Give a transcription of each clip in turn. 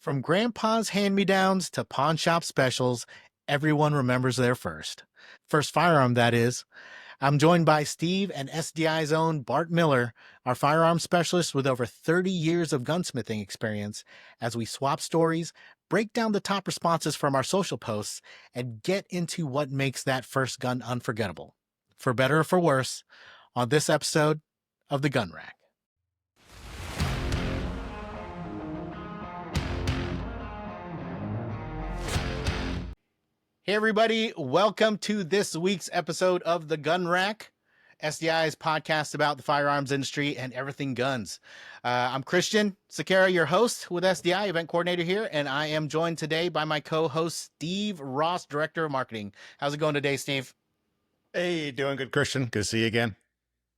From grandpa's hand-me-downs to pawn shop specials, everyone remembers their first firearm, that is. I'm joined by Steve and SDI's own Bart Miller, our firearm specialist with over 30 years of gunsmithing experience, as we swap stories, break down the top responses from our social posts, and get into what makes that first gun unforgettable. For better or for worse, on this episode of The Gun Rack. Hey everybody, welcome to this week's episode of The Gun Rack, SDI's podcast about the firearms industry and everything guns. I'm Christian Sakara, your host with SDI, event coordinator here, and I am joined today by my co-host Steve Ross, director of marketing. How's it going today, Steve? Hey, doing good, Christian. Good to see you again.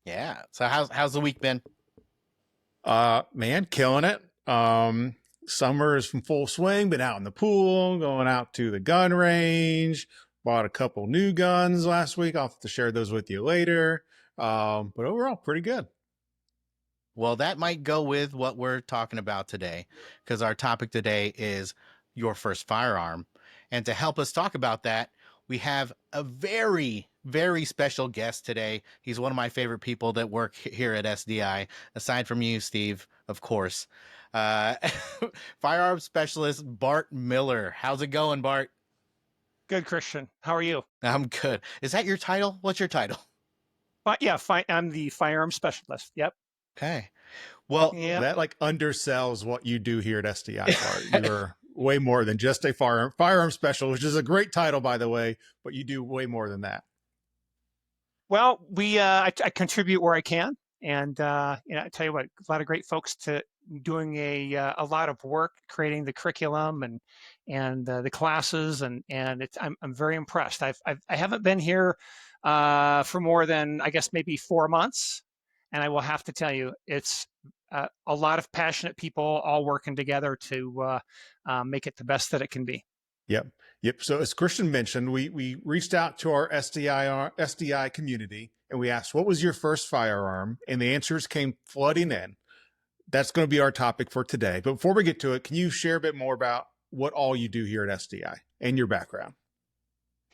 Yeah. So how's the week been? Man, killing it. Summer is from full swing. Been out in the pool, going out to the gun range. Bought a couple new guns last week. I'll have to share those with you later. But overall, pretty good. Well, that might go with what we're talking about today, because our topic today is your first firearm. And to help us talk about that, we have a very, very special guest today. He's one of my favorite people that work here at SDI, aside from you, Steve, of course. Firearm specialist Bart Miller. How's it going, Bart? Good, Christian. How are you? I'm good. Is that your title? What's your title? Yeah, I'm the firearm specialist. Yep. Okay. Well, That like undersells what you do here at SDI, Bart. You're way more than just a firearm specialist, which is a great title, by the way, but you do way more than that. Well, I contribute where I can, and I tell you what, a lot of great folks doing a lot of work creating the curriculum and the classes, and I'm very impressed. I haven't been here for more than, I guess, maybe 4 months, and I will have to tell you, it's a lot of passionate people all working together to make it the best that it can be. Yep. So as Christian mentioned, we reached out to our SDI community and we asked, what was your first firearm? And the answers came flooding in. That's going to be our topic for today. But before we get to it, can you share a bit more about what all you do here at SDI and your background?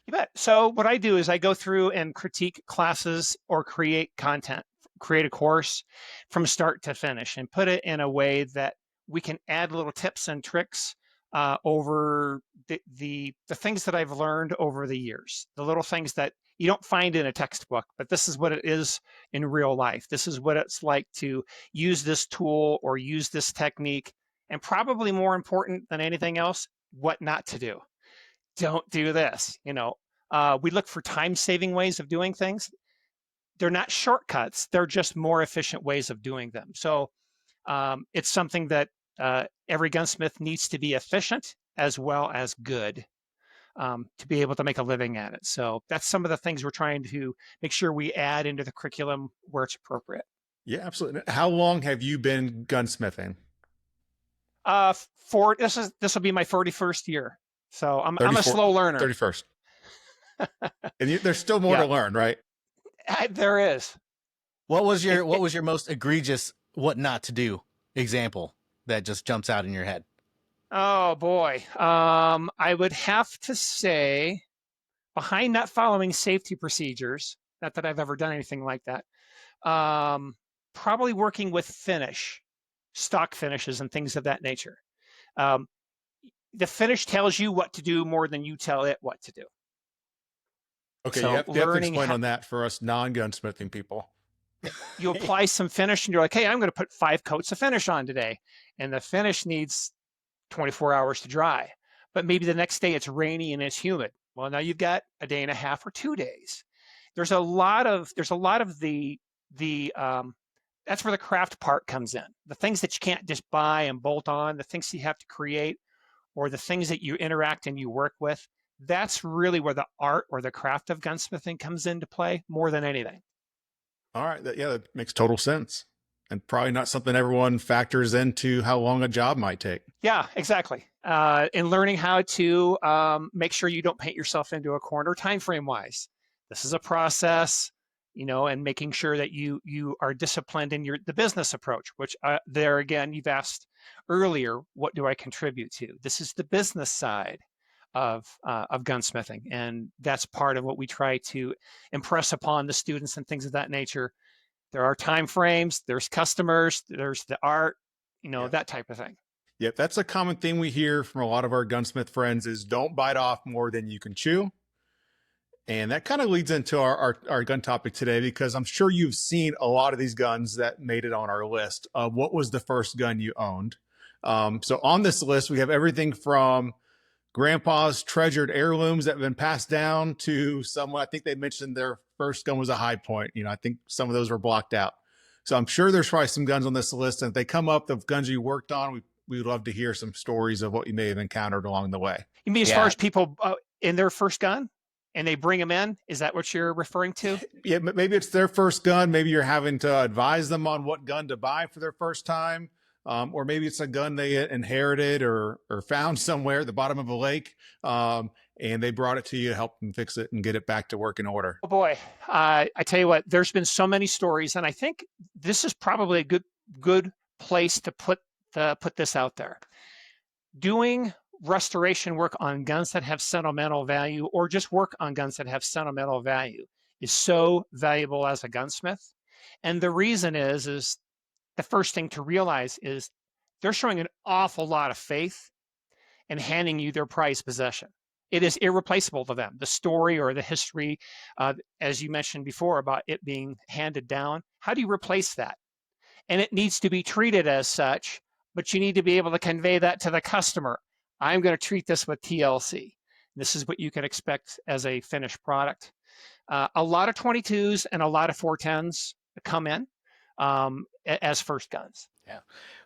You bet. So what I do is I go through and critique classes or create content, create a course from start to finish and put it in a way that we can add little tips and tricks over the things that I've learned over the years, the little things that you don't find in a textbook, but this is what it is in real life. This is what it's like to use this tool or use this technique. And probably more important than anything else, what not to do. Don't do this. We look for time-saving ways of doing things. They're not shortcuts. They're just more efficient ways of doing them. So it's something that every gunsmith needs to be efficient as well as good to be able to make a living at it. So that's some of the things we're trying to make sure we add into the curriculum where it's appropriate. Yeah, absolutely. How long have you been gunsmithing? This will be my 41st year. So I'm a slow learner. 31st. And there's still more to learn, right? There is. What was your most egregious what not to do example that just jumps out in your head? Oh boy. I would have to say, behind not following safety procedures, not that I've ever done anything like that, probably working with stock finishes and things of that nature. The finish tells you what to do more than you tell it what to do. Okay, so you have to explain on that for us non-gunsmithing people. You apply some finish and you're like, hey, I'm going to put 5 coats of finish on today. And the finish needs 24 hours to dry. But maybe the next day it's rainy and it's humid. Well, now you've got a day and a half or 2 days. There's a lot of the that's where the craft part comes in. The things that you can't just buy and bolt on, the things you have to create, or the things that you interact and you work with. That's really where the art or the craft of gunsmithing comes into play more than anything. All right. That makes total sense. And probably not something everyone factors into how long a job might take. Yeah, exactly. And learning how to make sure you don't paint yourself into a corner time frame wise. This is a process, and making sure that you are disciplined in the business approach, which there again, you've asked earlier, what do I contribute to? This is the business side of gunsmithing, and that's part of what we try to impress upon the students and things of that nature. There are time frames, there's customers, there's the art, Yeah. that type of thing. Yep, that's a common thing we hear from a lot of our gunsmith friends is don't bite off more than you can chew. And that kind of leads into our gun topic today, because I'm sure you've seen a lot of these guns that made it on our list of what was the first gun you owned. So on this list, we have everything from grandpa's treasured heirlooms that have been passed down to someone, I think they mentioned their first gun was a High Point. I think some of those were blocked out. So I'm sure there's probably some guns on this list. And if they come up, the guns you worked on, we would love to hear some stories of what you may have encountered along the way. You mean as far as people in their first gun and they bring them in? Is that what you're referring to? Yeah, maybe it's their first gun. Maybe you're having to advise them on what gun to buy for their first time. Or maybe it's a gun they inherited or found somewhere at the bottom of a lake, and they brought it to you to help them fix it and get it back to work in order. Oh boy, I tell you what, there's been so many stories, and I think this is probably a good place to put this out there. Doing restoration work on guns that have sentimental value, or just work on guns that have sentimental value, is so valuable as a gunsmith. And the reason is the first thing to realize is they're showing an awful lot of faith in handing you their prized possession. It is irreplaceable to them. The story or the history, as you mentioned before, about it being handed down, how do you replace that? And it needs to be treated as such, but you need to be able to convey that to the customer. I'm going to treat this with TLC. This is what you can expect as a finished product. A lot of 22s and a lot of 410s come in as first guns. Yeah.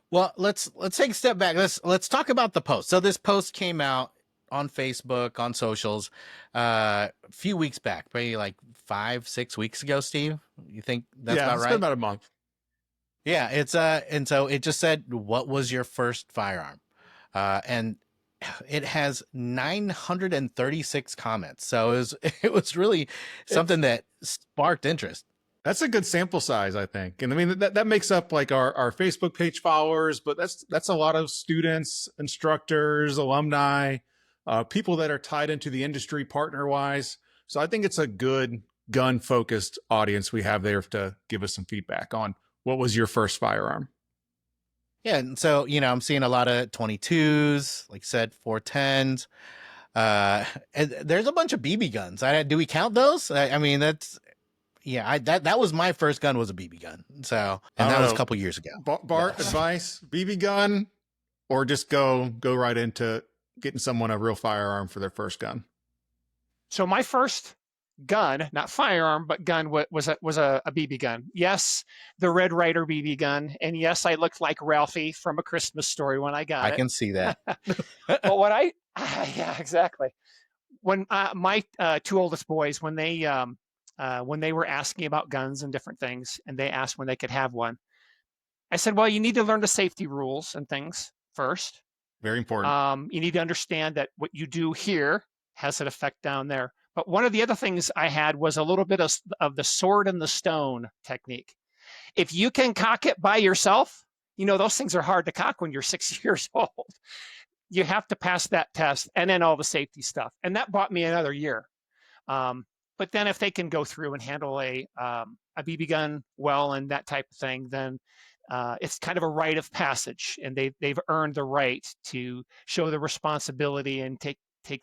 Well, let's take a step back. Let's talk about the post. So this post came out on Facebook, on socials, a few weeks back, maybe like 5-6 weeks ago. Steve, you think that's about right? It's been about a month. Yeah, it's and so it just said, "What was your first firearm?" And it has 936 comments. So it was really something that sparked interest. That's a good sample size, I think. And I mean, that makes up like our Facebook page followers, but that's a lot of students, instructors, alumni, people that are tied into the industry partner wise. So I think it's a good gun focused audience we have there to give us some feedback on what was your first firearm. Yeah. And so, I'm seeing a lot of 22s, like I said, 410s. And there's a bunch of BB guns. Do we count those? I mean, that's, yeah, that was my first gun, was a BB gun. So, and that was a couple years ago. Bart, advice, BB gun, or just go right into getting someone a real firearm for their first gun? So my first gun, not firearm, but gun, was a BB gun. Yes, the Red Ryder BB gun. And yes, I looked like Ralphie from A Christmas Story when I got it. I can see that. But yeah, exactly. When my two oldest boys, when they were asking about guns and different things, and they asked when they could have one, I said, well, you need to learn the safety rules and things first. Very important. You need to understand that what you do here has an effect down there. But one of the other things I had was a little bit of the sword and the stone technique. If you can cock it by yourself, those things are hard to cock when you're 6 years old. You have to pass that test, and then all the safety stuff. And that bought me another year. But then if they can go through and handle a BB gun well and that type of thing, then it's kind of a rite of passage, and they've earned the right to show the responsibility and take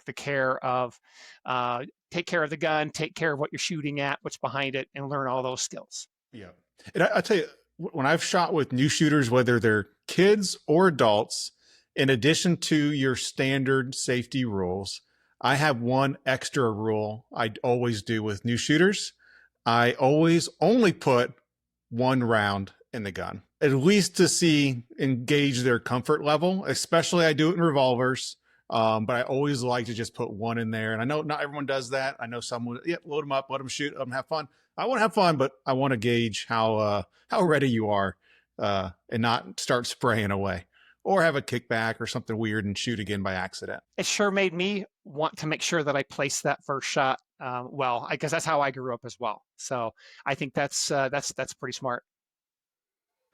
the care of the gun, take care of what you're shooting at, what's behind it, and learn all those skills. Yeah. And I tell you, when I've shot with new shooters, whether they're kids or adults, in addition to your standard safety rules, I have one extra rule I always do with new shooters. I always only put one round in the gun, at least to engage their comfort level. Especially I do it in revolvers. But I always like to just put one in there. And I know not everyone does that. I know some would, load them up, let them shoot, let them have fun. I want to have fun, but I want to gauge how ready you are, and not start spraying away or have a kickback or something weird and shoot again by accident. It sure made me want to make sure that I placed that first shot well, because that's how I grew up as well. So I think that's pretty smart.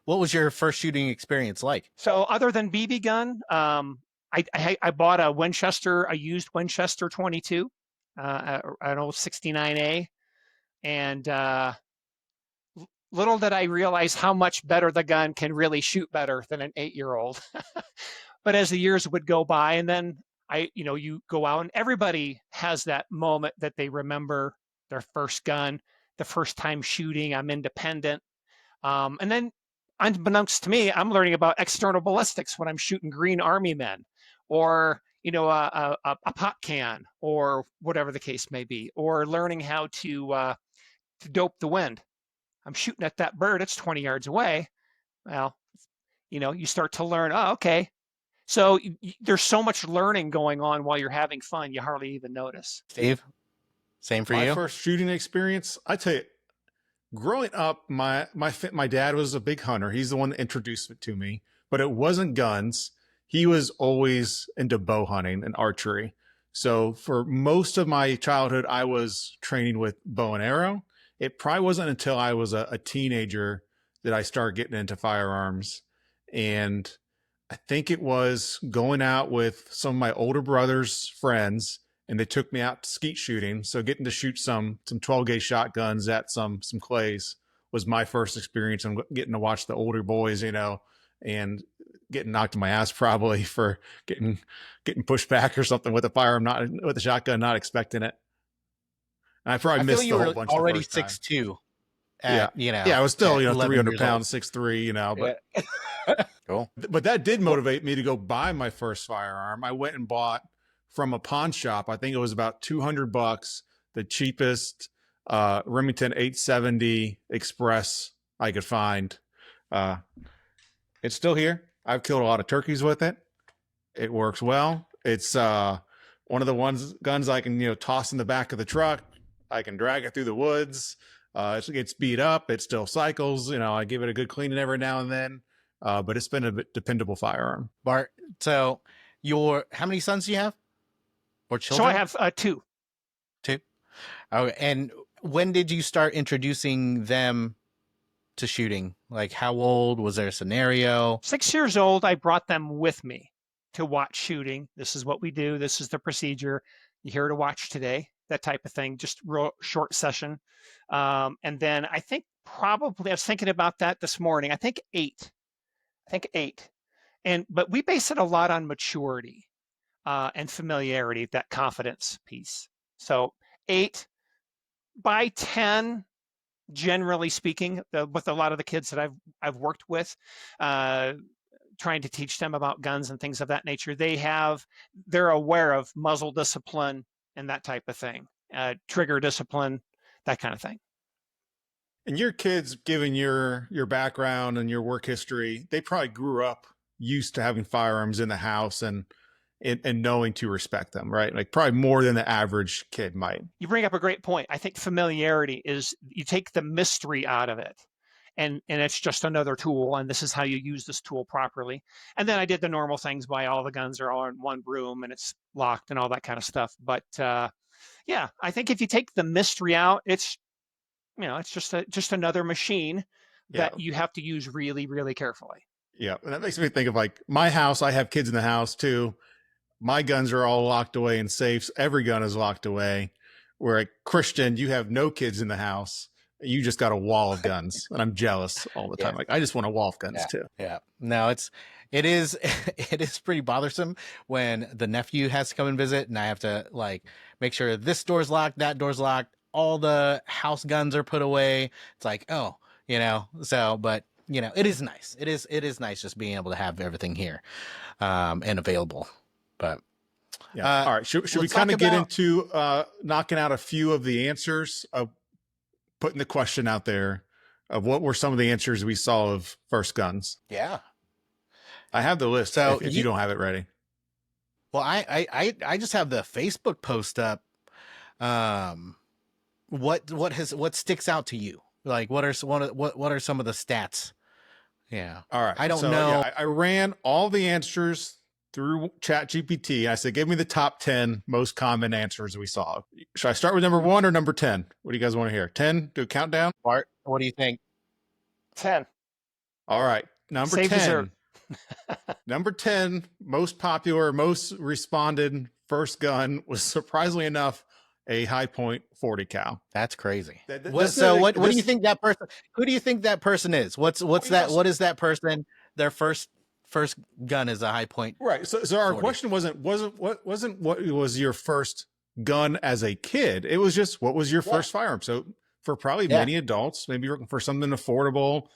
What was your first shooting experience like? So other than BB gun, I bought a used Winchester 22, an old 69A, and little did I realize how much better the gun can really shoot better than an 8-year-old. But as the years would go by, and then you go out, and everybody has that moment that they remember their first gun, the first time shooting. I'm independent. And then, unbeknownst to me, I'm learning about external ballistics when I'm shooting Green Army men, or a pop can, or whatever the case may be, or learning how to dope the wind. I'm shooting at that bird; it's 20 yards away. Well, you start to learn. Oh, okay. So there's so much learning going on while you're having fun, you hardly even notice. Steve, same for My you? first shooting experience, I tell you, growing up, my dad was a big hunter. He's the one that introduced it to me, but it wasn't guns. He was always into bow hunting and archery. So for most of my childhood, I was training with bow and arrow. It probably wasn't until I was a teenager that I started getting into firearms. And I think it was going out with some of my older brother's friends, and they took me out skeet shooting. So getting to shoot some 12 gauge shotguns at some clays was my first experience, and getting to watch the older boys, and getting knocked in my ass probably for getting pushed back or something with a firearm, not with a shotgun, not expecting it. And I probably I feel missed you the whole were bunch already the first time. 6'2" Yeah. at, Yeah, I was still, at 11 300 years old. pounds, 6'3", but Yeah. Cool. but that did motivate me to go buy my first firearm. I went and bought from a pawn shop. I think it was about $200, the cheapest Remington 870 Express I could find. It's still here. I've killed a lot of turkeys with it. It works well. It's one of the guns I can toss in the back of the truck. I can drag it through the woods. It gets beat up. It still cycles. I give it a good cleaning every now and then. But it's been a dependable firearm. Bart, so how many sons do you have? Or So children? I have two. Two. Oh, and when did you start introducing them to shooting? Like, how old? Was there a scenario? 6 years old, I brought them with me to watch shooting. This is what we do. This is the procedure. You here to watch today, that type of thing. Just real short session. And then I think probably I was thinking about that this morning. I think eight. But we base it a lot on maturity and familiarity, that confidence piece. So 8 by 10, generally speaking, with a lot of the kids that I've worked with, trying to teach them about guns and things of that nature, they're aware of muzzle discipline and that type of thing, trigger discipline, that kind of thing. And your kids, given your background and your work history, they probably grew up used to having firearms in the house and knowing to respect them, right? Like probably more than the average kid might. You bring up a great point. I think familiarity is, you take the mystery out of it, and it's just another tool, and this is how you use this tool properly. And then I did the normal things by all the guns are all in one room and it's locked and all that kind of stuff. But yeah, I think if you take the mystery out, it's just another machine that you have to use really, really carefully. Yeah, and that makes me think of like my house. I have kids in the house too. My guns are all locked away in safes. Every gun is locked away. Where a Christian, you have no kids in the house. You just got a wall of guns, and I'm jealous all the time. Yeah. Like I just want a wall of guns too. Yeah. No, it is pretty bothersome when the nephew has to come and visit, and I have to like make sure this door's locked, that door's locked, all the house guns are put away. It's like, oh, so, but it is nice. It is nice just being able to have everything here, and available. But yeah. All right. Should we kind of get into knocking out a few of the answers of putting the question out there of what were some of the answers we saw of first guns? Yeah. I have the list. So if you don't have it ready. Well, I just have the Facebook post up. What sticks out to you? Like what are some of the stats? Yeah. All right. I don't know. Yeah, I ran all the answers through ChatGPT. I said, give me the top 10 most common answers we saw. Should I start with number 1 or number 10? What do you guys want to hear? 10? Do a countdown? Bart, what do you think? 10. All right. Number Save 10. dessert. Number 10, most popular, most responded first gun was surprisingly enough a High Point 40 cal. That's crazy. What What do you think that person? Who do you think that person is? What's that? What is that person? Their first gun is a High Point. Right. So our 40. question wasn't what was your first gun as a kid? It was just what was your first firearm? So for probably many adults, maybe you're looking for something affordable.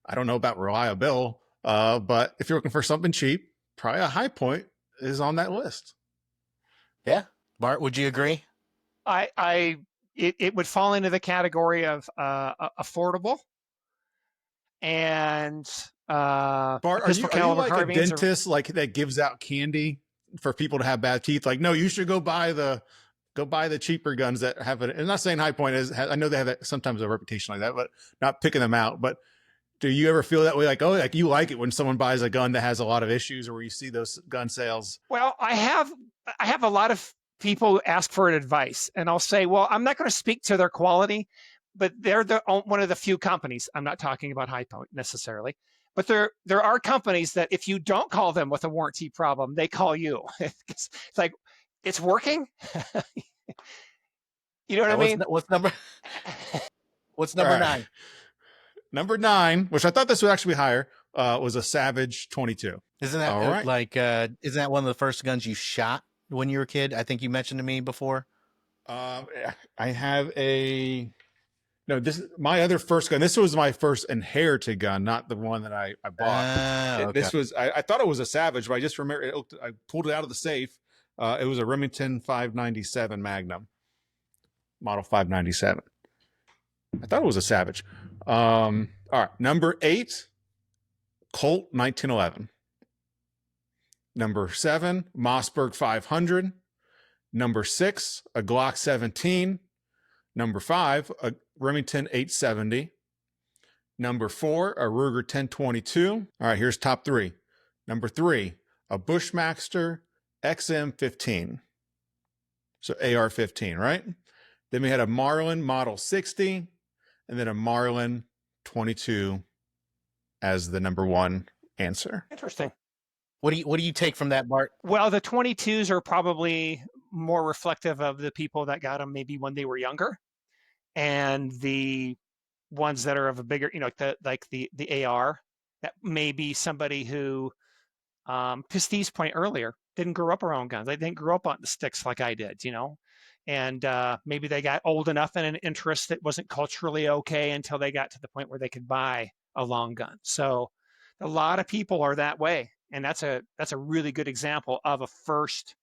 I don't know about reliable, but if you're looking for something cheap, probably a High Point is on that list. Yeah. Bart, would you agree? It would fall into the category of affordable and Bart, are you like a dentist like that gives out candy for people to have bad teeth? Like, no, you should go buy the cheaper guns that have it. I'm not saying High Point I know they have sometimes a reputation like that, but not picking them out. But do you ever feel that way? Like, oh, like you like it when someone buys a gun that has a lot of issues, or where you see those gun sales? Well, I have a lot of people ask for advice, and I'll say, well, I'm not going to speak to their quality, but they're one of the few companies. I'm not talking about High Point necessarily, but there are companies that if you don't call them with a warranty problem, they call you. It's like, it's working. You know what I mean? What's number? What's number 9? Number 9, which I thought this would actually be higher, was a Savage 22. Isn't that isn't that one of the first guns you shot when you were a kid? I think you mentioned to me before. I have my other first gun. This was my first inherited gun, not the one that I bought. Okay. This was, I thought it was a Savage, but I just remember I pulled it out of the safe. It was a Remington 597 Magnum, model 597. I thought it was a Savage. All right. Number 8, Colt 1911. Number 7, Mossberg 500. Number 6, a Glock 17. Number 5, a Remington 870. Number 4, a Ruger 1022. All right, here's top 3. Number 3, a Bushmaster XM15. So AR-15, right? Then we had a Marlin Model 60, and then a Marlin 22 as the number 1 answer. Interesting. What do you take from that, Bart? Well, the 22s are probably more reflective of the people that got them maybe when they were younger, and the ones that are of a bigger, the AR, that may be somebody who, to Steve's point earlier, didn't grow up around guns. They didn't grow up on the sticks like I did, and maybe they got old enough in an interest that wasn't culturally okay until they got to the point where they could buy a long gun. So a lot of people are that way. And that's a really good example of a first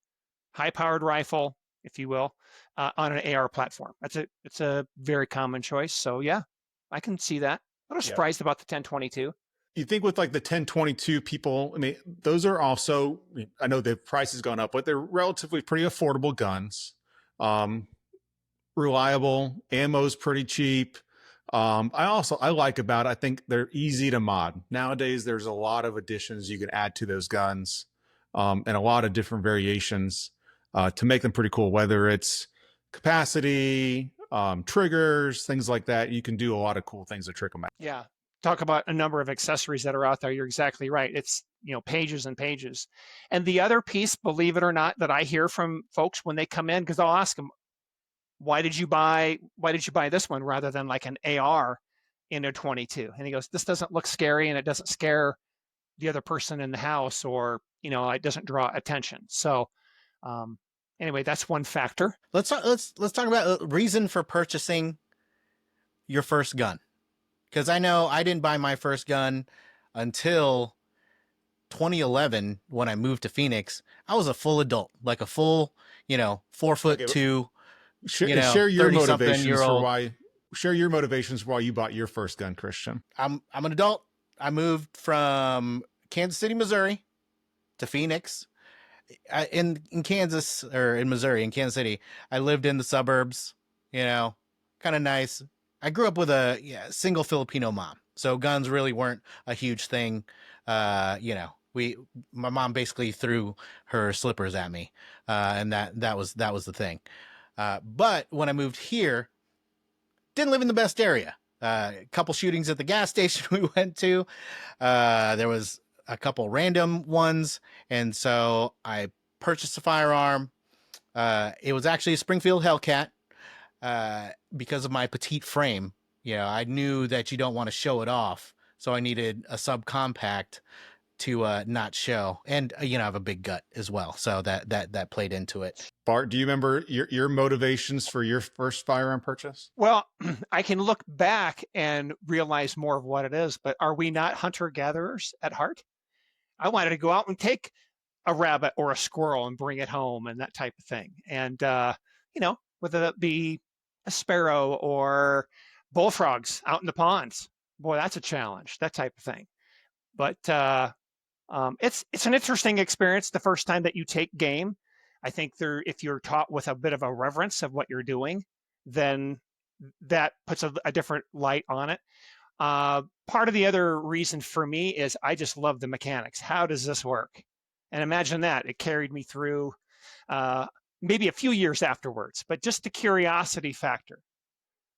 high-powered rifle, if you will, on an AR platform. It's a very common choice. So yeah, I can see that. I'm not surprised about the 1022. You think with like the 1022 people, I mean, those are also, I know the price has gone up, but they're relatively pretty affordable guns. Reliable, ammo's pretty cheap. I like about it, I think they're easy to mod. Nowadays, there's a lot of additions you can add to those guns, and a lot of different variations to make them pretty cool, whether it's capacity, triggers, things like that. You can do a lot of cool things to trick them out. Yeah. Talk about a number of accessories that are out there. You're exactly right. It's, pages and pages. And the other piece, believe it or not, that I hear from folks when they come in, because I'll ask them, why did you buy this one rather than like an AR in a 22? And he goes, this doesn't look scary and it doesn't scare the other person in the house, or, it doesn't draw attention. So anyway, that's one factor. Let's talk about a reason for purchasing your first gun. Because I know I didn't buy my first gun until 2011 when I moved to Phoenix. I was a full adult, like a full, 4'2". Share your motivations for why you bought your first gun, Christian. I'm an adult. I moved from Kansas City, Missouri, to Phoenix. In Kansas, or in Missouri, in Kansas City, I lived in the suburbs. Kind of nice. I grew up with a single Filipino mom, so guns really weren't a huge thing. My mom basically threw her slippers at me, and that was the thing. But when I moved here, didn't live in the best area. A couple shootings at the gas station we went to. There was a couple random ones, and so I purchased a firearm. It was actually a Springfield Hellcat because of my petite frame. You know, I knew that you don't want to show it off, so I needed a subcompact to not show, and you know, I have a big gut as well, so that played into it. Bart, do you remember your motivations for your first firearm purchase? Well, I can look back and realize more of what it is, but are we not hunter gatherers at heart? I wanted to go out and take a rabbit or a squirrel and bring it home and that type of thing. And, you know, whether that be a sparrow or bullfrogs out in the ponds, boy, that's a challenge, that type of thing. But it's an interesting experience the first time that you take game. I think if you're taught with a bit of a reverence of what you're doing, then that puts a different light on it. Part of the other reason for me is I just love the mechanics. How does this work? And imagine that it carried me through maybe a few years afterwards, but just the curiosity factor.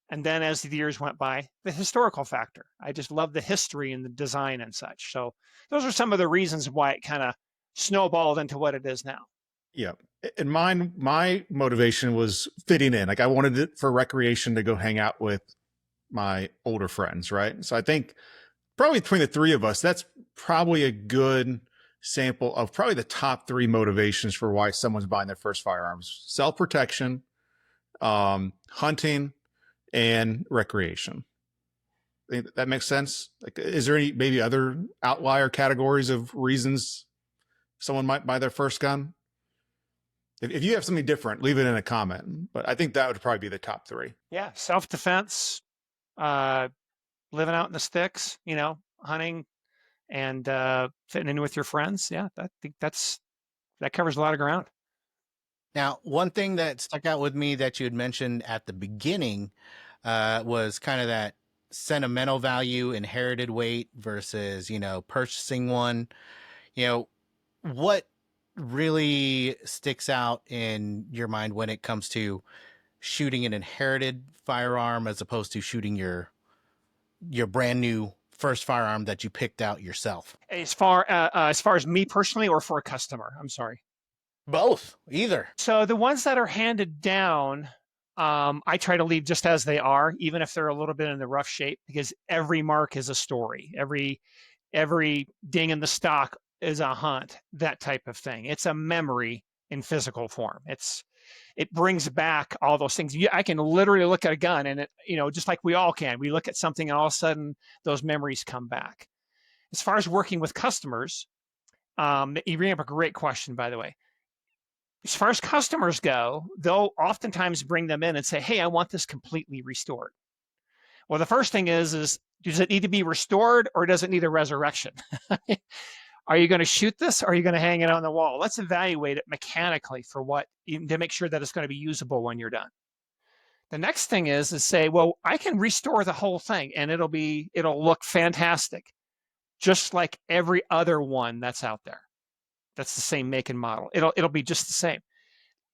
And then as the years went by, the historical factor. I just love the history and the design and such. So those are some of the reasons why it kind of snowballed into what it is now. Yeah. And my motivation was fitting in. Like I wanted it for recreation to go hang out with my older friends, right? So I think probably between the three of us, that's probably a good sample of probably the top three motivations for why someone's buying their first firearms: self-protection, hunting, and recreation. I think that makes sense. Like, is there any maybe other outlier categories of reasons someone might buy their first gun? If you have something different, leave it in a comment. But I think that would probably be the top three. Yeah, self-defense, living out in the sticks, you know, hunting, and fitting in with your friends. Yeah, I think that covers a lot of ground. Now, one thing that stuck out with me that you had mentioned at the beginning was kind of that sentimental value, inherited weight versus, you know, purchasing one. You know, what really sticks out in your mind when it comes to shooting an inherited firearm as opposed to shooting your brand new first firearm that you picked out yourself? As far as me personally, or for a customer, I'm sorry. Both, either. So the ones that are handed down, I try to leave just as they are, even if they're a little bit in the rough shape, because every mark is a story. Every ding in the stock is a hunt, that type of thing. It's a memory in physical form. It brings back all those things. I can literally look at a gun and it, you know, just like we all can, we look at something and all of a sudden those memories come back. As far as working with customers, you bring up a great question, by the way. As far as customers go, they'll oftentimes bring them in and say, hey, I want this completely restored. Well, the first thing is does it need to be restored or does it need a resurrection? Are you going to shoot this or are you going to hang it on the wall? Let's evaluate it mechanically to make sure that it's going to be usable when you're done. The next thing is say, well, I can restore the whole thing and it'll look fantastic, just like every other one that's out there. That's the same make and model. It'll be just the same.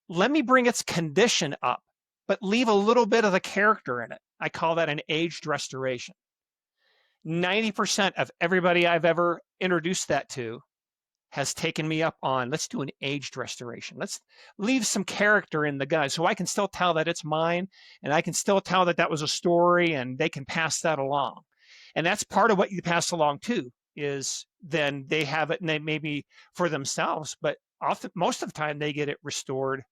Let me bring its condition up, but leave a little bit of the character in it. I call that an aged restoration. 90% of everybody I've ever introduced that to has taken me up on, let's do an aged restoration. Let's leave some character in the gun so I can still tell that it's mine and I can still tell that that was a story and they can pass that along. And that's part of what you pass along too, is then they have it and they maybe for themselves, but often, most of the time they get it restored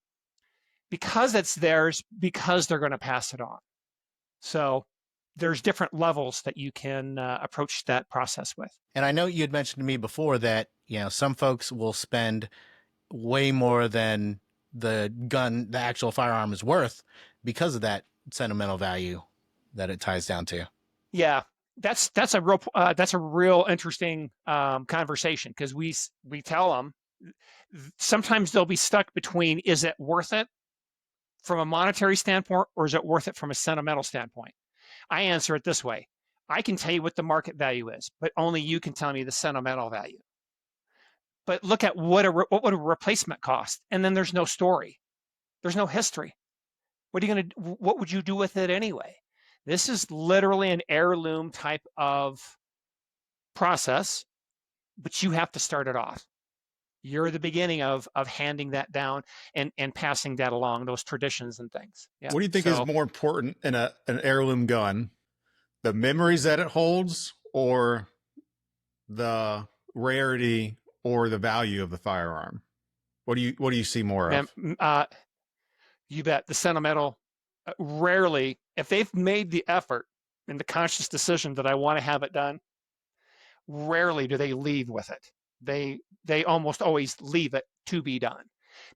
because it's theirs, because they're going to pass it on. So there's different levels that you can approach that process with. And I know you had mentioned to me before that, you know, some folks will spend way more than the actual firearm is worth because of that sentimental value that it ties down to. Yeah, that's a real interesting conversation, because we tell them sometimes they'll be stuck between, is it worth it from a monetary standpoint or is it worth it from a sentimental standpoint? I answer it this way. I can tell you what the market value is, but only you can tell me the sentimental value. But look at what would a replacement cost? And then there's no story. There's no history. What would you do with it anyway? This is literally an heirloom type of process, but you have to start it off. You're the beginning of handing that down and passing that along, those traditions and things. Yeah. What do you think is So more important in an heirloom gun? The memories that it holds, or the rarity or the value of the firearm? What do you see more man, of? you bet the sentimental, rarely, if they've made the effort and the conscious decision that I want to have it done, rarely do they leave with it. They almost always leave it to be done,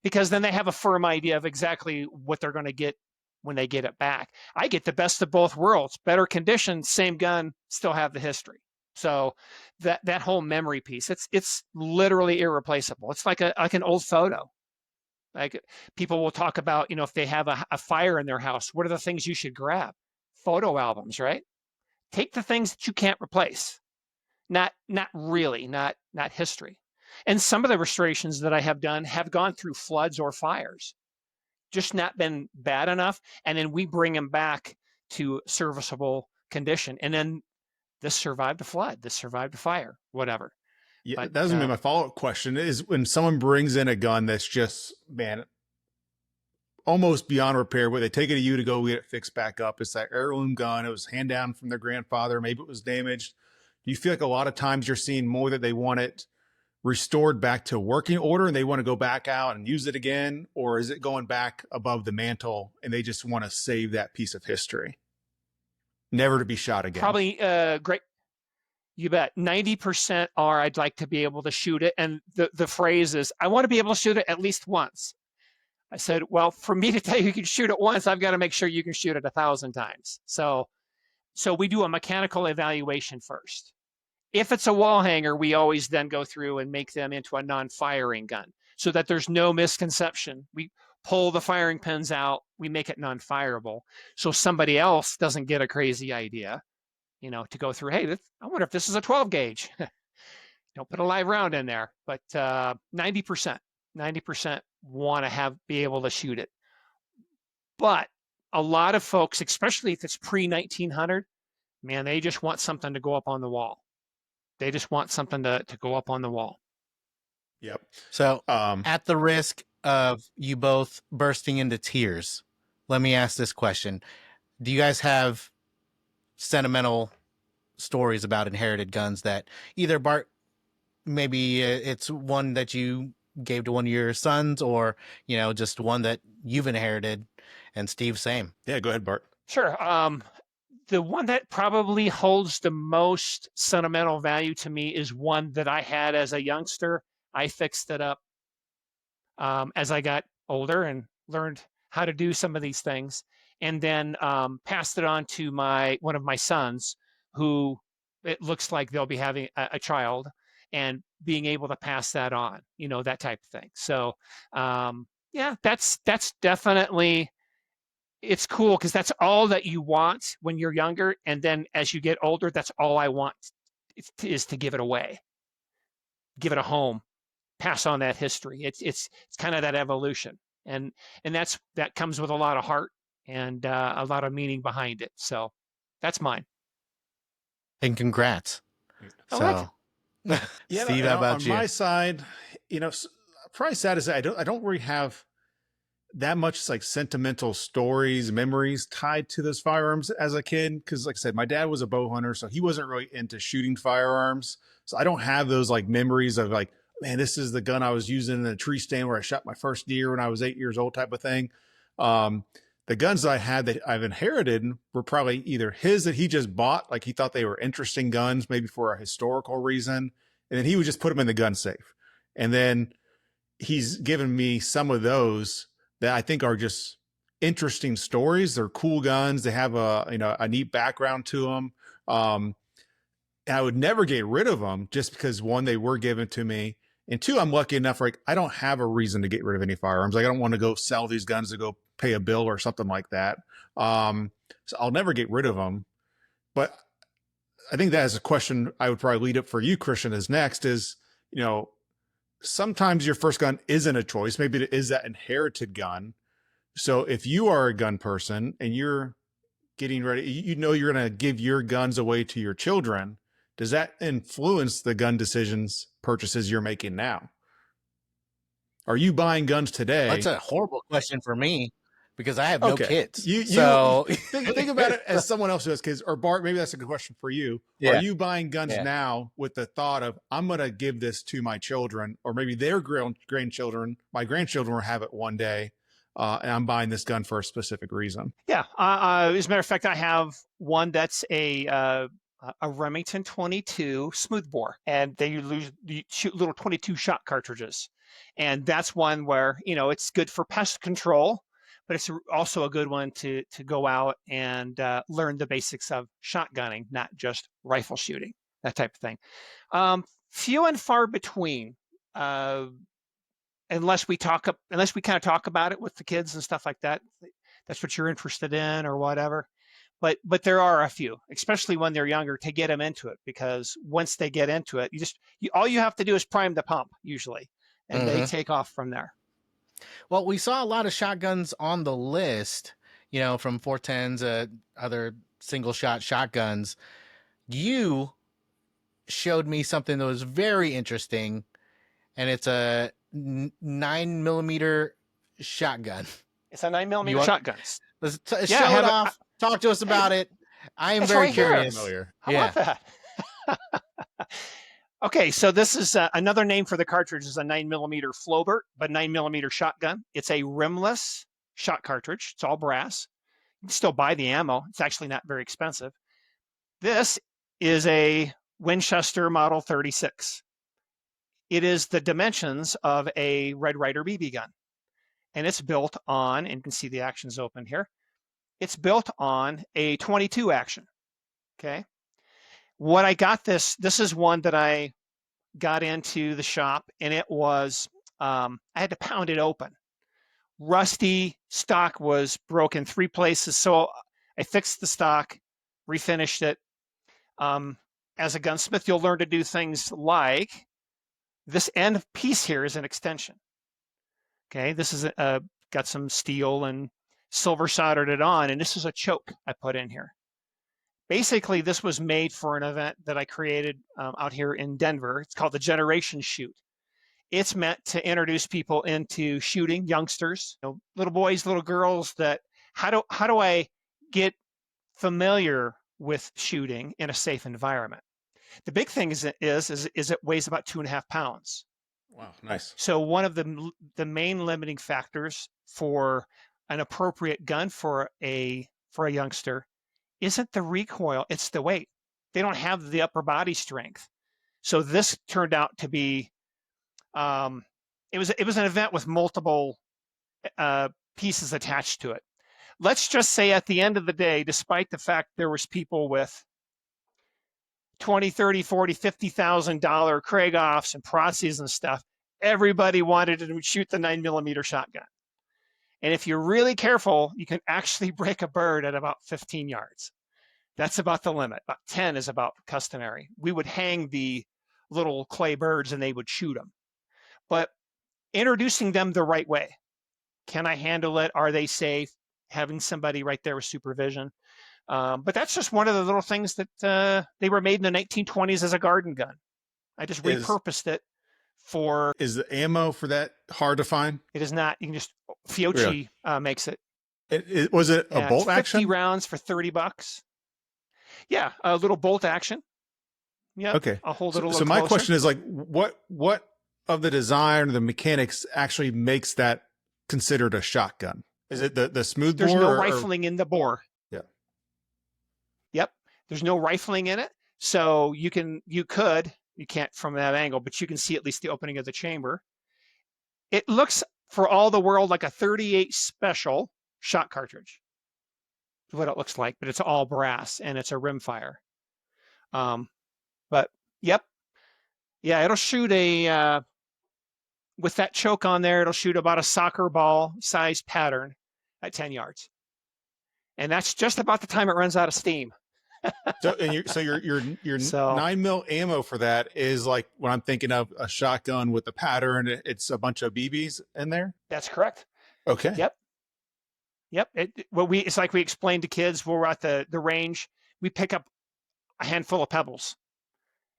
because then they have a firm idea of exactly what they're going to get when they get it back. I get the best of both worlds: better condition, same gun, still have the history. So that whole memory piece, it's literally irreplaceable. It's like an old photo. Like, people will talk about, if they have a fire in their house, what are the things you should grab? Photo albums, right? Take the things that you can't replace. Not really, not history. And some of the restorations that I have done have gone through floods or fires, just not been bad enough. And then we bring them back to serviceable condition. And then this survived a flood, this survived a fire, whatever. Yeah, But that was gonna be my follow-up question is when someone brings in a gun that's just, man, almost beyond repair, but they take it to you to go get it fixed back up. It's that heirloom gun. It was hand down from their grandfather. Maybe it was damaged. Do you feel like a lot of times you're seeing more that they want it restored back to working order and they want to go back out and use it again? Or is it going back above the mantle and they just want to save that piece of history, never to be shot again? probably great. You bet. 90% are, I'd like to be able to shoot it. And the phrase is, I want to be able to shoot it at least once. I said, well, for me to tell you can shoot it once, I've got to make sure you can shoot it 1,000 times. So we do a mechanical evaluation first. If it's a wall hanger, we always then go through and make them into a non-firing gun so that there's no misconception. We pull the firing pins out, we make it non-fireable, so somebody else doesn't get a crazy idea, to go through, hey, I wonder if this is a 12 gauge. Don't put a live round in there. But 90% want to be able to shoot it. But a lot of folks, especially if it's pre-1900, man, they just want something to go up on the wall. They just want something to go up on the wall. Yep. So, at the risk of you both bursting into tears, let me ask this question. Do you guys have sentimental stories about inherited guns that either Bart, maybe it's one that you gave to one of your sons, or, just one that you've inherited, and Steve, same? Yeah, go ahead, Bart. Sure. The one that probably holds the most sentimental value to me is one that I had as a youngster. I fixed it up as I got older and learned how to do some of these things, and then passed it on to one of my sons, who it looks like they'll be having a child, and being able to pass that on, that type of thing. So yeah, that's definitely, it's cool, because that's all that you want when you're younger, and then as you get older, that's all I want is to give it away, give it a home, pass on that history. It's kind of that evolution, and that comes with a lot of heart and a lot of meaning behind it. So that's mine. And congrats. Oh, So, Yeah, Steve, how about on you? my side, probably sad to say I don't really have that much like sentimental stories, memories tied to those firearms as a kid. Cause like I said, my dad was a bow hunter, so he wasn't really into shooting firearms. So I don't have those like memories of like, man, this is the gun I was using in a tree stand where I shot my first deer when I was 8 years old type of thing. The guns that I had that I've inherited were probably either his that he just bought, like he thought they were interesting guns, maybe for a historical reason. And then he would just put them in the gun safe. And then he's given me some of those that I think are just interesting stories. They're cool guns. They have a neat background to them. And I would never get rid of them just because, one, they were given to me, and two, I'm lucky enough, like I don't have a reason to get rid of any firearms. Like I don't want to go sell these guns to go pay a bill or something like that. So I'll never get rid of them. But I think that is a question I would probably lead up for you, Christian, is next is, sometimes your first gun isn't a choice. Maybe it is that inherited gun. So if you are a gun person and you're getting ready, you know, you're going to give your guns away to your children. Does that influence the gun purchases you're making now? Are you buying guns That's today? a horrible question for me because I have no Okay. kids. You So think about it as someone else who has kids, or Bart, maybe that's a good question for you. Are yeah, you buying guns yeah. now with the thought of, I'm going to give this to my children, or maybe their grandchildren, my grandchildren will have it one day, and I'm buying this gun for a specific reason? Yeah. As a matter of fact, I have one that's a Remington 22 smoothbore, and you shoot little 22 shot cartridges, and that's one where it's good for pest control, but it's also a good one to go out and learn the basics of shotgunning, not just rifle shooting, that type of thing. Few and far between. Uh, unless we kind of talk about it with the kids and stuff like that. That's what you're interested in or whatever. But there are a few, especially when they're younger, to get them into it, because once they get into it, all you have to do is prime the pump usually, and they take off from there. Well, we saw a lot of shotguns on the list, from 410s, other single shot shotguns. You showed me something that was very interesting, and it's a 9mm shotgun. It's a 9mm shotgun. Let's show it off. Talk to us about it. I am very curious. How about that? Okay, so this is another name for the cartridge is a 9mm Flowbert, but 9mm shotgun. It's a rimless shot cartridge. It's all brass. You can still buy the ammo. It's actually not very expensive. This is a Winchester Model 36. It is the dimensions of a Red Ryder BB gun. And it's built on, and you can see the actions open here, it's built on a 22 action, okay? What I got this is one that I got into the shop, and it was, I had to pound it open. Rusty stock was broken 3 places, so I fixed the stock, refinished it. As a gunsmith, you'll learn to do things like, this end piece here is an extension. Okay, this is got some steel and silver soldered it on, and this is a choke I put in here. Basically, this was made for an event that I created out here in Denver. It's called the Generation Shoot. It's meant to introduce people into shooting, youngsters, little boys, little girls. That how do I get familiar with shooting in a safe environment? The big thing is it weighs about 2.5 pounds. Wow, nice. So one of the main limiting factors for an appropriate gun for a youngster isn't the recoil, it's the weight. They don't have the upper body strength. So this turned out to be it was an event with multiple pieces attached to it. Let's just say at the end of the day, despite the fact there was people with $20, $30, $40, $50,000 Kraigoffs and Protzies and stuff, everybody wanted to shoot the 9mm shotgun. And if you're really careful, you can actually break a bird at about 15 yards. That's about the limit. About 10 is about customary. We would hang the little clay birds and they would shoot them. But introducing them the right way. Can I handle it? Are they safe? Having somebody right there with supervision. But that's just one of the little things that they were made in the 1920s as a garden gun. I just repurposed it for. Is the ammo for that hard to find? It is not. You can just Fiocchi makes it. Was it a bolt 50 action? 50 rounds for $30. Yeah, a little bolt action. Yeah. Okay. I'll hold it a little So my closer. question is, like, what of the design or the mechanics actually makes that considered a shotgun? Is it the smooth bore? There's no rifling in the bore. Yeah. Yep. There's no rifling in it. So you can't from that angle, but you can see at least the opening of the chamber. It looks for all the world like a 38 special shot cartridge. Is what it looks like, but it's all brass and it's a rimfire. But yep. Yeah, it'll shoot with that choke on there, it'll shoot about a soccer ball size pattern at 10 yards. And that's just about the time it runs out of steam. So your 9mm ammo for that is like, when I'm thinking of a shotgun with the pattern, it's a bunch of BBs in there. That's correct. Okay. Yep. Yep. It's like we explained to kids when we're at the range. We pick up a handful of pebbles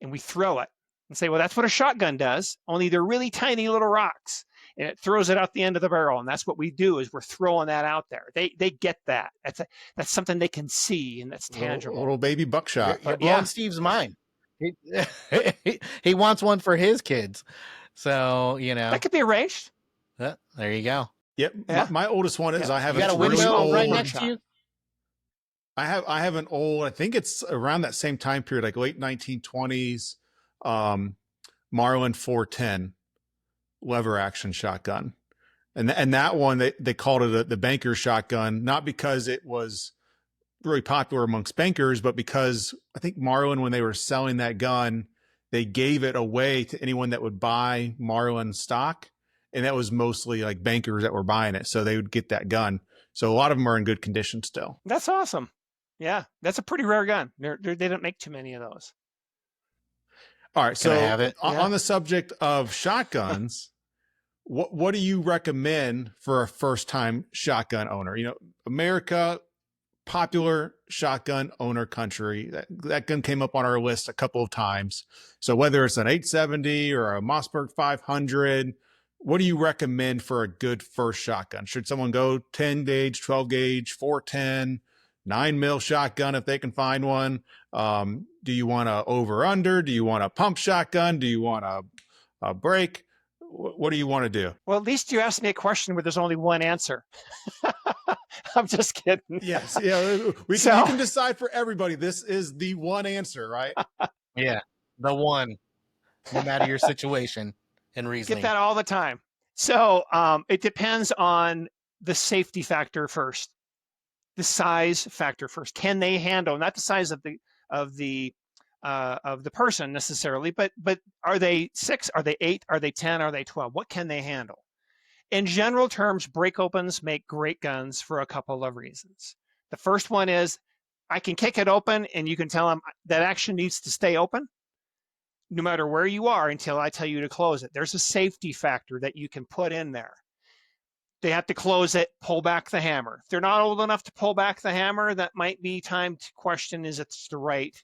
and we throw it and say, well, that's what a shotgun does, only they're really tiny little rocks. And it throws it out the end of the barrel. And that's what we do is we're throwing that out there. They get that. That's something they can see and that's tangible. Little baby buckshot. You're blowing Steve's mind. He wants one for his kids. So, that could be arranged. There you go. Yep. Yeah. My oldest one is, I have You got a really windmill old, right next to you? I have an old, I think it's around that same time period, like late 1920s, Marlin 410 lever action shotgun. And that one, they called it the banker shotgun, not because it was really popular amongst bankers, but because I think Marlin, when they were selling that gun, they gave it away to anyone that would buy Marlin stock. And that was mostly like bankers that were buying it. So they would get that gun. So a lot of them are in good condition still. That's awesome. Yeah. That's a pretty rare gun. They don't make too many of those. All right. Can I have it? On the subject of shotguns, what do you recommend for a first time shotgun owner? America, popular shotgun owner country. That gun came up on our list a couple of times. So whether it's an 870 or a Mossberg 500, what do you recommend for a good first shotgun? Should someone go 10 gauge, 12 gauge, 410, 9mm shotgun if they can find one? Do you want a over under? Do you want a pump shotgun? Do you want a break? What do you want to do? Well, at least you asked me a question where there's only one answer. I'm just kidding. Yes. Yeah. You can decide for everybody. This is the one answer, right? Yeah. The one, no matter your situation and reasoning. Get that all the time. So it depends on the safety factor first, the size factor first. Can they handle, not the size of the person necessarily, but are they 6? Are they 8? Are they 10? Are they 12? What can they handle? In general terms, break opens make great guns for a couple of reasons. The first one is I can kick it open and you can tell them that action needs to stay open no matter where you are until I tell you to close it. There's a safety factor that you can put in there. They have to close it, pull back the hammer. If they're not old enough to pull back the hammer, that might be time to question, is it the right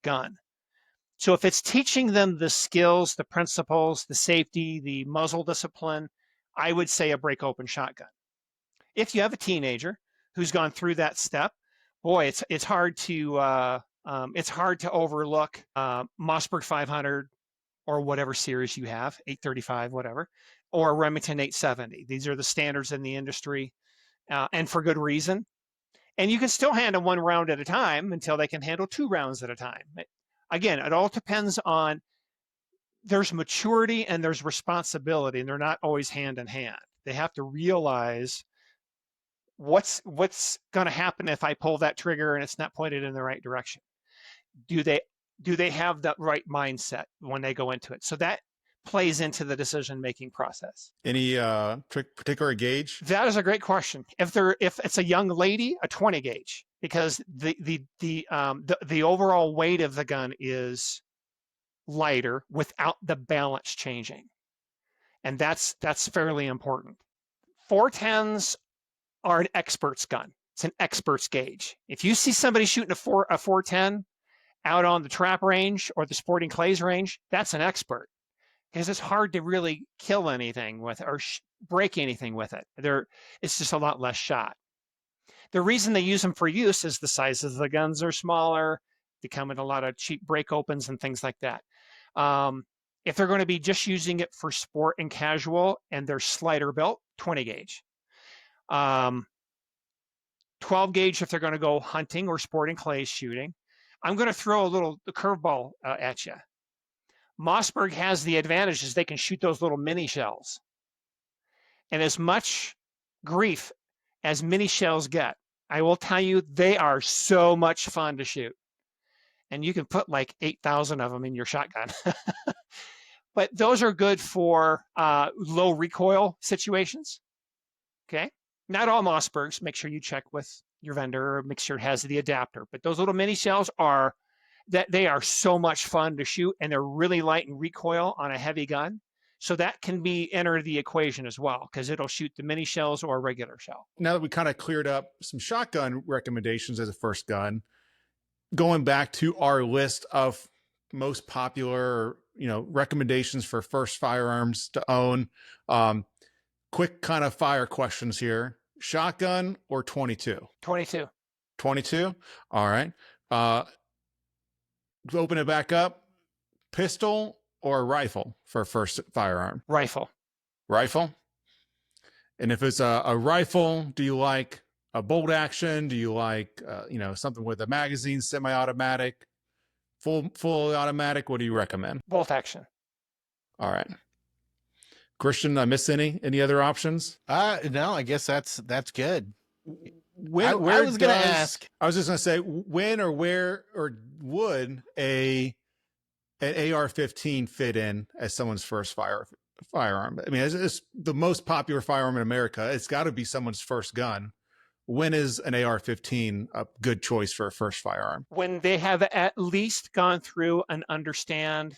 gun? So if it's teaching them the skills, the principles, the safety, the muzzle discipline, I would say a break open shotgun. If you have a teenager who's gone through that step, boy, it's hard to overlook Mossberg 500 or whatever series you have, 835, whatever, or Remington 870. These are the standards in the industry, and for good reason. And you can still handle one round at a time until they can handle 2 rounds at a time. Again, it all depends on, there's maturity and there's responsibility, and they're not always hand in hand. They have to realize what's going to happen if I pull that trigger and it's not pointed in the right direction. Do they have that right mindset when they go into it? So that plays into the decision-making process. Any particular gauge? That is a great question. If it's a young lady, a 20 gauge, because the overall weight of the gun is lighter without the balance changing, and that's fairly important. 410s are an expert's gun. It's an expert's gauge. If you see somebody shooting a 410 out on the trap range or the sporting clays range, that's an expert, because it's hard to really kill anything with or break anything with it. It's just a lot less shot. The reason they use them for use is the sizes of the guns are smaller. They come in a lot of cheap break opens and things like that. If they're going to be just using it for sport and casual and they're slider built, 20 gauge. 12 gauge if they're going to go hunting or sporting clays shooting. I'm going to throw a curveball at you. Mossberg has the advantage is they can shoot those little mini shells. And as much grief as mini shells get, I will tell you, they are so much fun to shoot. And you can put like 8,000 of them in your shotgun. But those are good for low recoil situations. Okay. Not all Mossbergs. Make sure you check with your vendor or make sure it has the adapter. But those little mini shells they are so much fun to shoot, and they're really light in recoil on a heavy gun. So that can be entered the equation as well, because it'll shoot the mini shells or a regular shell. Now that we kind of cleared up some shotgun recommendations as a first gun, going back to our list of most popular, recommendations for first firearms to own. Quick kind of fire questions here. Shotgun or 22? 22. 22. All right. Open it back up. Pistol or rifle for first firearm? Rifle. Rifle. And if it's a rifle, do you like a bolt action? Do you like, something with a magazine, semi-automatic, full automatic? What do you recommend? Bolt action. All right. Christian, I miss any other options? No, I guess that's good. When, I was going to ask. I was just going to say, when or where or would an AR-15 fit in as someone's first firearm? I mean, it's the most popular firearm in America. It's got to be someone's first gun. When is an AR-15 a good choice for a first firearm? When they have at least gone through and understand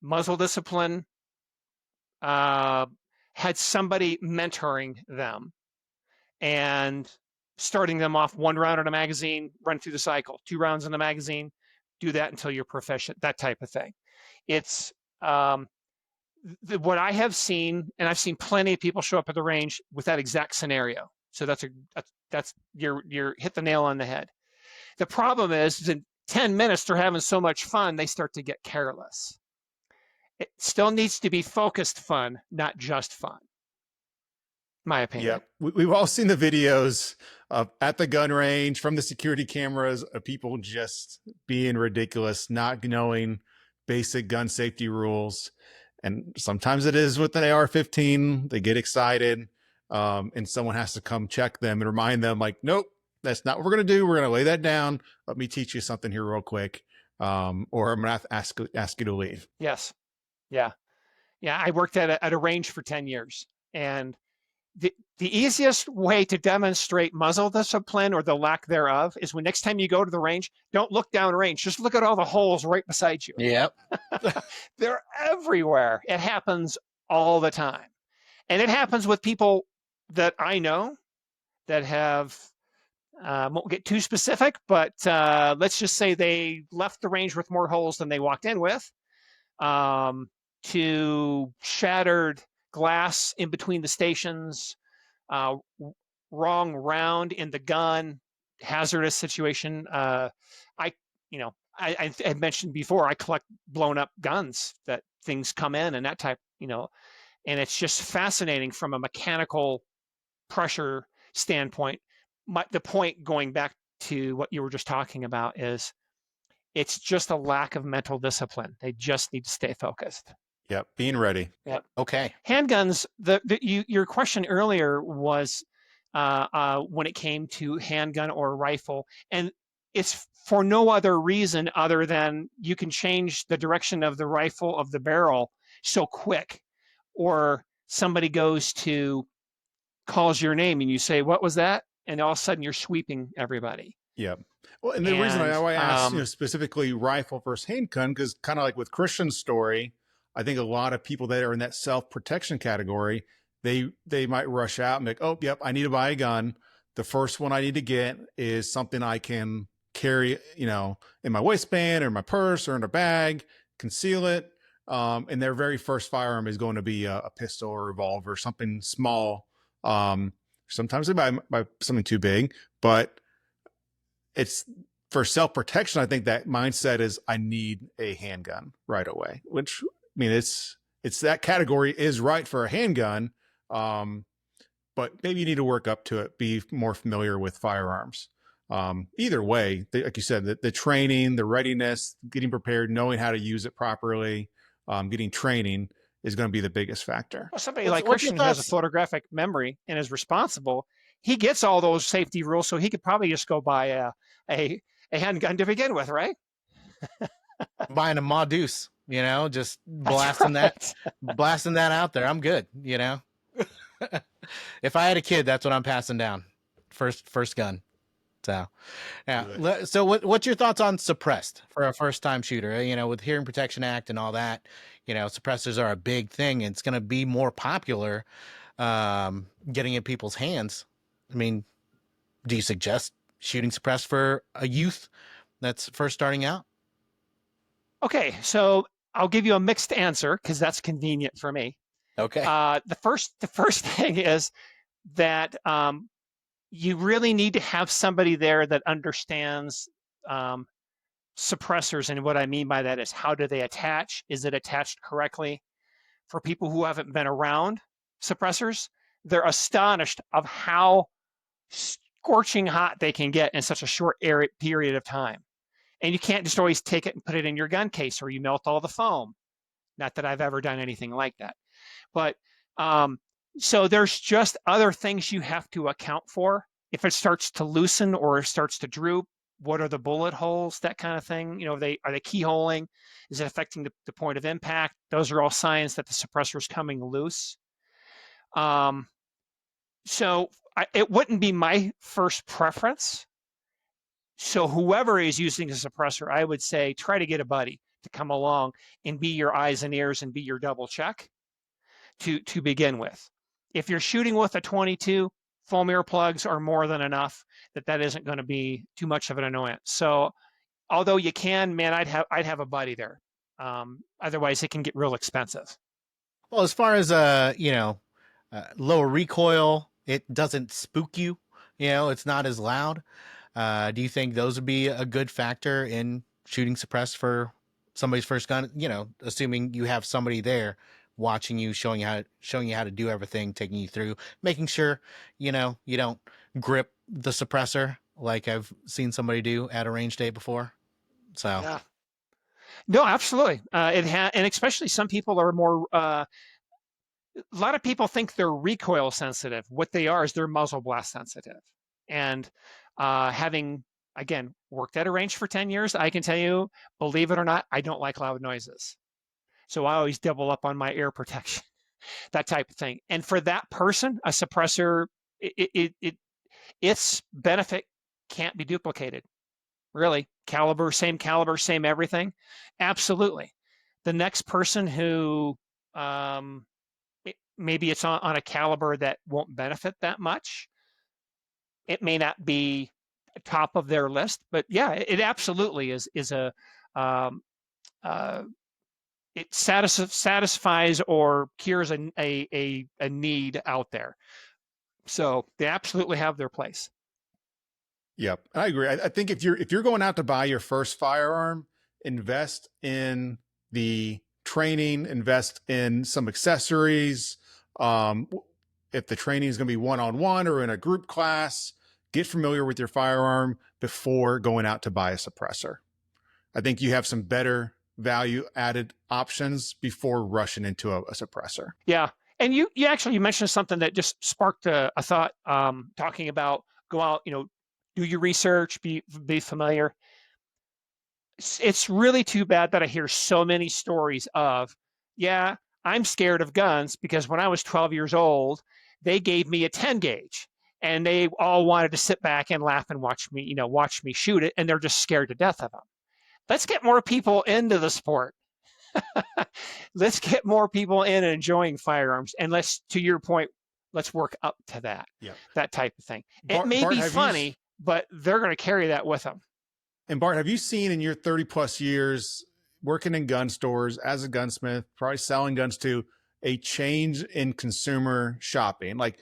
muzzle discipline, had somebody mentoring them and starting them off 1 round in a magazine, run through the cycle, 2 rounds in the magazine, do that until you're proficient, that type of thing. It's what I have seen, and I've seen plenty of people show up at the range with that exact scenario. So that's you're hit the nail on the head. The problem is in 10 minutes they're having so much fun they start to get careless. It still needs to be focused fun, not just fun. My opinion. Yeah, we've all seen the videos of at the gun range from the security cameras of people just being ridiculous, not knowing basic gun safety rules. And sometimes it is with an AR-15, they get excited, and someone has to come check them and remind them, like, nope, that's not what we're going to do. We're going to lay that down. Let me teach you something here real quick, or I'm going to have to ask you to leave. Yes. Yeah. I worked at a range for 10 years, and the easiest way to demonstrate muzzle discipline or the lack thereof is when next time you go to the range, don't look down range. Just look at all the holes right beside you. Yep. They're everywhere. It happens all the time. And it happens with people that I know that have, won't get too specific, but let's just say they left the range with more holes than they walked in with, to shattered glass in between the stations, wrong round in the gun, hazardous situation. I had mentioned before, I collect blown up guns that things come in and that type, and it's just fascinating from a mechanical pressure standpoint. The point, going back to what you were just talking about, is it's just a lack of mental discipline. They just need to stay focused. Yep, being ready. Yep. Okay. Handguns. Your question earlier was when it came to handgun or rifle, and it's for no other reason other than you can change the direction of the rifle of the barrel so quick, or somebody calls your name and you say, "What was that?" and all of a sudden you're sweeping everybody. Yep. Well, and the reason I asked specifically rifle versus handgun, because kind of like with Christian's story, I think a lot of people that are in that self-protection category, they might rush out and be like, oh, yep, I need to buy a gun. The first one I need to get is something I can carry, in my waistband or my purse or in a bag, conceal it. And their very first firearm is going to be a pistol or a revolver, something small. Sometimes they buy something too big, but it's for self-protection. I think that mindset is I need a handgun right away, which, I mean, it's that category is right for a handgun, but maybe you need to work up to it, be more familiar with firearms. Either way, like you said, the training, the readiness, getting prepared, knowing how to use it properly, getting training is going to be the biggest factor. Well, somebody like Christian who has a photographic memory and is responsible, he gets all those safety rules, so he could probably just go buy a handgun to begin with, right? Buying a Ma Deuce, just blasting that out there. I'm good, If I had a kid, that's what I'm passing down. First gun. So, yeah. Good. So, what's your thoughts on suppressed for a first time shooter? You know, with Hearing Protection Act and all that, you know, suppressors are a big thing. And it's going to be more popular, getting in people's hands. I mean, do you suggest shooting suppressed for a youth that's first starting out? Okay, so I'll give you a mixed answer because that's convenient for me. Okay. The first thing is that you really need to have somebody there that understands um, suppressors, and what I mean by that is how do they attach? Is it attached correctly? For people who haven't been around suppressors, they're astonished of how scorching hot they can get in such a short period of time. And you can't just always take it and put it in your gun case or you melt all the foam. Not that I've ever done anything like that. But um, so there's just other things you have to account for. If it starts to loosen or it starts to droop, what are the bullet holes? That kind of thing. You know, are they keyholing? Is it affecting the point of impact? Those are all signs that the suppressor is coming loose. Um, it wouldn't be my first preference. So whoever is using a suppressor, I would say try to get a buddy to come along and be your eyes and ears and be your double check to begin with. If you're shooting with a 22, foam earplugs are more than enough. That isn't going to be too much of an annoyance. So although you can, man, I'd have a buddy there. Otherwise, it can get real expensive. Well, as far as lower recoil, it doesn't spook you. You know, it's not as loud. Do you think those would be a good factor in shooting suppressed for somebody's first gun? You know, assuming you have somebody there watching you, showing you how to do everything, taking you through, making sure you know you don't grip the suppressor like I've seen somebody do at a range day before. So, Yeah. No, absolutely. And especially some people are more. A lot of people think they're recoil sensitive. What they are is they're muzzle blast sensitive. And having again worked at a range for 10 years, I can tell you, believe it or not, I don't like loud noises. So I always double up on my ear protection, that type of thing. And for that person, a suppressor, its benefit can't be duplicated. Really, caliber, same everything. Absolutely. The next person who maybe it's on a caliber that won't benefit that much. It may not be top of their list, but yeah, it absolutely is a um, uh, it satisfies or cures a need out there. So they absolutely have their place. Yep, I agree. I think if you're going out to buy your first firearm, invest in the training, invest in some accessories. Um, if the training is going to be one-on-one or in a group class, get familiar with your firearm before going out to buy a suppressor. I think you have some better value added options before rushing into a suppressor. Yeah, and you mentioned something that just sparked a thought. Talking about go out, do your research, be familiar. It's really too bad that I hear so many stories of, yeah, I'm scared of guns because when I was 12 years old, they gave me a 10 gauge and they all wanted to sit back and laugh and watch me shoot it. And they're just scared to death of them. Let's get more people into the sport. Let's get more people in and enjoying firearms. And to your point, let's work up to that, Yeah. that type of thing. It may be funny, but they're going to carry that with them. And Bart, have you seen in your 30 plus years working in gun stores as a gunsmith, probably selling guns too, a change in consumer shopping? Like,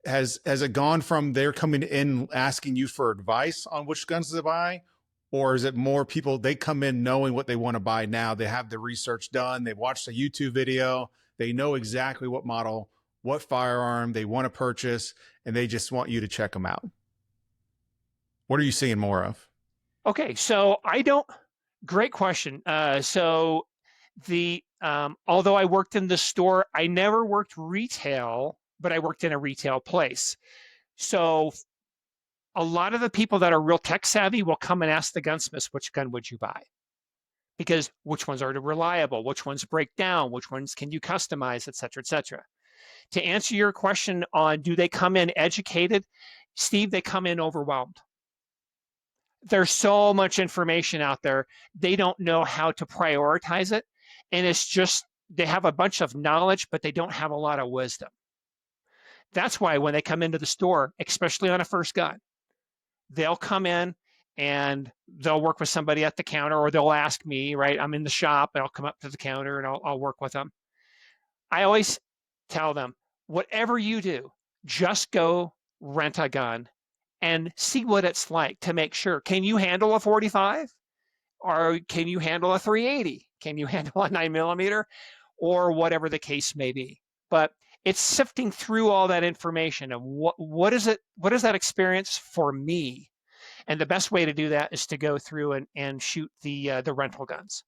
has it gone from they're coming in asking you for advice on which guns to buy? Or is it more people, they come in knowing what they want to buy now? They have the research done. They've watched a YouTube video. They know exactly what model, what firearm they want to purchase, and they just want you to check them out. What are you seeing more of? Okay, so great question. So although I worked in the store, I never worked retail, but I worked in a retail place. So a lot of the people that are real tech savvy will come and ask the gunsmiths, which gun would you buy? Because which ones are reliable? Which ones break down? Which ones can you customize, et cetera, et cetera. To answer your question on do they come in educated, Steve, they come in overwhelmed. There's so much information out there. They don't know how to prioritize it. And it's just, they have a bunch of knowledge, but they don't have a lot of wisdom. That's why when they come into the store, especially on a first gun, they'll come in and they'll work with somebody at the counter, or they'll ask me, right? I'm in the shop and I'll come up to the counter and I'll work with them. I always tell them, whatever you do, just go rent a gun and see what it's like to make sure. Can you handle a 45? Or can you handle a 380? Can you handle a 9mm? Or whatever the case may be. But it's sifting through all that information and what is that experience for me? And the best way to do that is to go through and shoot the rental guns.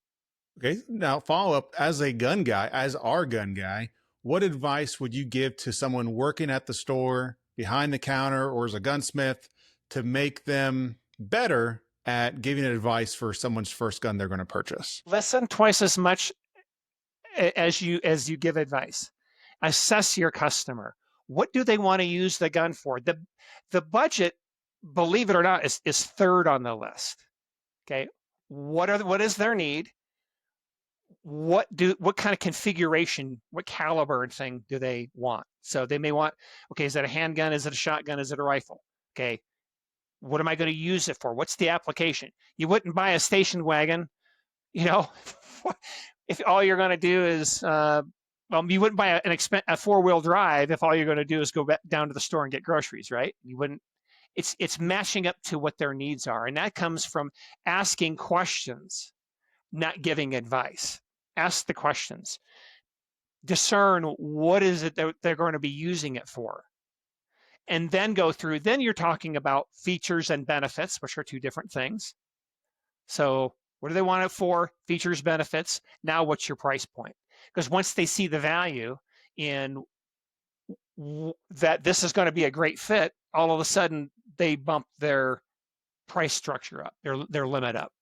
Okay. Now, follow up, as a gun guy, as our gun guy, what advice would you give to someone working at the store, behind the counter, or as a gunsmith to make them better at giving advice for someone's first gun they're going to purchase? Listen twice as much as you give advice. Assess your customer. What do they want to use the gun for? The budget, believe it or not, is third on the list. Okay. What is their need? What kind of configuration, what caliber and thing do they want? So they may want, okay, is that a handgun? Is it a shotgun? Is it a rifle? Okay. What am I going to use it for? What's the application? You wouldn't buy a station wagon, if all you're going to do is, you wouldn't buy a four-wheel drive if all you're going to do is go back down to the store and get groceries, right? You wouldn't. It's matching up to what their needs are, and that comes from asking questions, not giving advice. Ask the questions. Discern what is it that they're going to be using it for, and then go through. Then you're talking about features and benefits, which are two different things. So what do they want it for? Features, benefits. Now what's your price point? Because once they see the value in that this is going to be a great fit, all of a sudden they bump their price structure up, their limit up.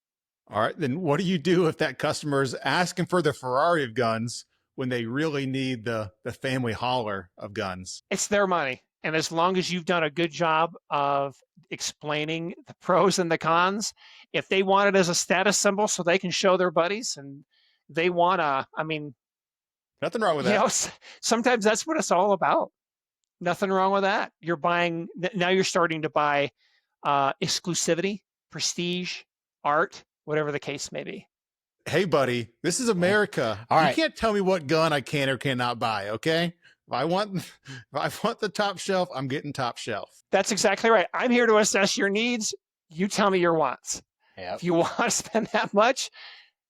All right. Then what do you do if that customer is asking for the Ferrari of guns when they really need the family hauler of guns? It's their money. And as long as you've done a good job of explaining the pros and the cons, if they want it as a status symbol so they can show their buddies and they want to, Nothing wrong with that. Sometimes that's what it's all about. Nothing wrong with that. Now you're starting to buy exclusivity, prestige, art, whatever the case may be. Hey, buddy, this is America. All right. You can't tell me what gun I can or cannot buy, okay? If I want the top shelf, I'm getting top shelf. That's exactly right. I'm here to assess your needs. You tell me your wants. Yep. If you want to spend that much,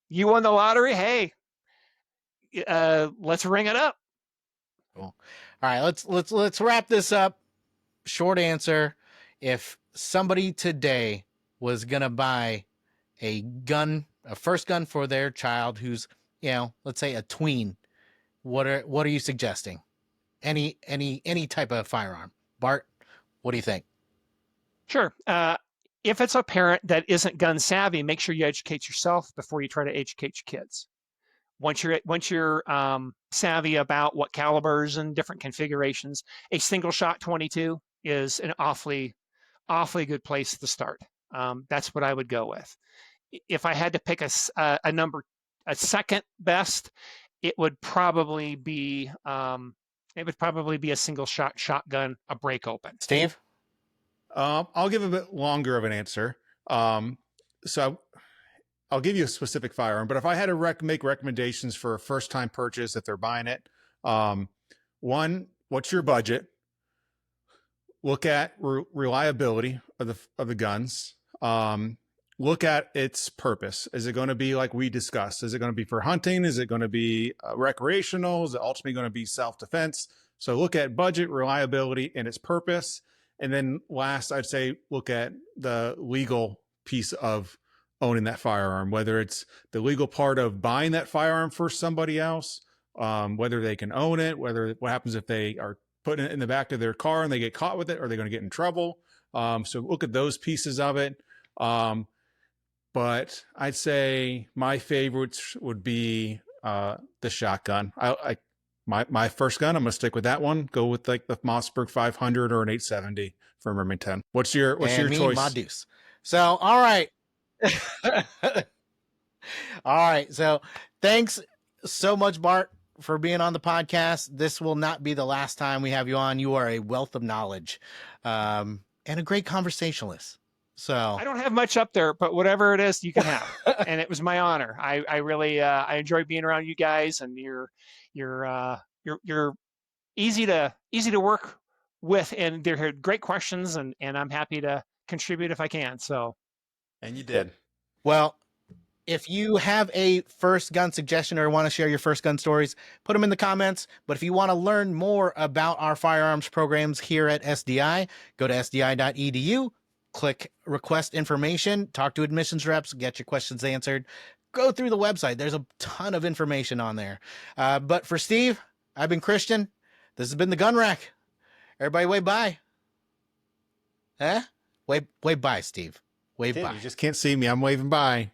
you won the lottery. Hey, let's ring it up. Cool. All right, let's wrap this up. Short answer: if somebody today was gonna buy a first gun for their child, who's let's say a tween, what are you suggesting? Any type of firearm, Bart? What do you think? Sure. If it's a parent that isn't gun savvy, make sure you educate yourself before you try to educate your kids. Once you're savvy about what calibers and different configurations, a single shot 22 is an awfully good place to start. That's what I would go with. If I had to pick a second best, it would probably be a single shot shotgun, a break open. Steve? I'll give a bit longer of an answer. So I'll give you a specific firearm, but if I had to make recommendations for a first-time purchase, if they're buying it, one, what's your budget? Look at reliability of the guns. Look at its purpose. Is it going to be like we discussed? Is it going to be for hunting? Is it going to be recreational? Is it ultimately going to be self-defense? So look at budget, reliability, and its purpose. And then last, I'd say look at the legal piece of owning that firearm, whether it's the legal part of buying that firearm for somebody else, whether they can own it, what happens if they are putting it in the back of their car and they get caught with it, are they going to get in trouble? So look at those pieces of it. But I'd say my favorites would be the shotgun. My first gun, I'm going to stick with that one. Go with like the Mossberg 500 or an 870 from Remington. What's your choice? My deuce. So, all right. All right. So, thanks so much, Bart, for being on the podcast. This will not be the last time we have you on. You are a wealth of knowledge and a great conversationalist. So, I don't have much up there, but whatever it is, you can have. And it was my honor. I really I enjoy being around you guys, and you're easy to work with, and they're great questions, and I'm happy to contribute if I can. So, And you did. well, if you have a first gun suggestion or want to share your first gun stories, put them in the comments. But if you want to learn more about our firearms programs here at SDI, go to sdi.edu, click request information, talk to admissions reps, get your questions answered. Go through the website. There's a ton of information on there. But for Steve, I've been Christian. This has been the Gun Rack. Everybody wave bye. Wave bye, Steve. Wave bye. You just can't see me. I'm waving bye.